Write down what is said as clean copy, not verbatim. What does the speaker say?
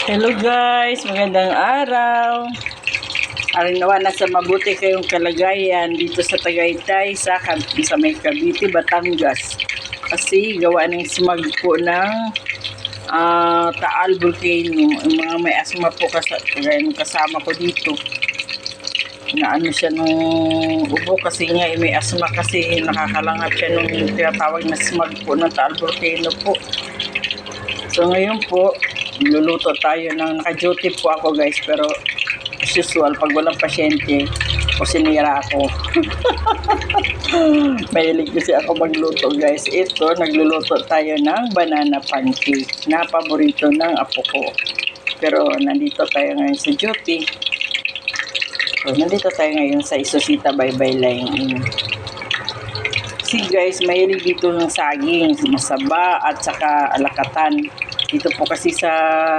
Hello guys, magandang araw. Nawa nasa mabuti kayong kalagayan dito sa Tagaytay sa may Cavite, Batangas. Kasi gawa ng smog po ng Taal Volcano. Yung mga may asma po kasama ko dito. Na ano siya nung ubo kasi nga may asma kasi nakakalangat siya nung tinatawag na smog po ng Taal Volcano po. So ngayon po, luluto tayo ng naka-duty po ako guys, pero as usual, pag walang pasyente, kusinira ako. Mahilig kasi ako magluto guys. Ito, nagluluto tayo ng banana pancake na paborito ng apo ko. Pero nandito tayo ngayon sa duty. So, nandito tayo ngayon sa Isusita Baybay Line. See guys, mahilig dito ng saging, masaba at saka alakatan. Dito po kasi sa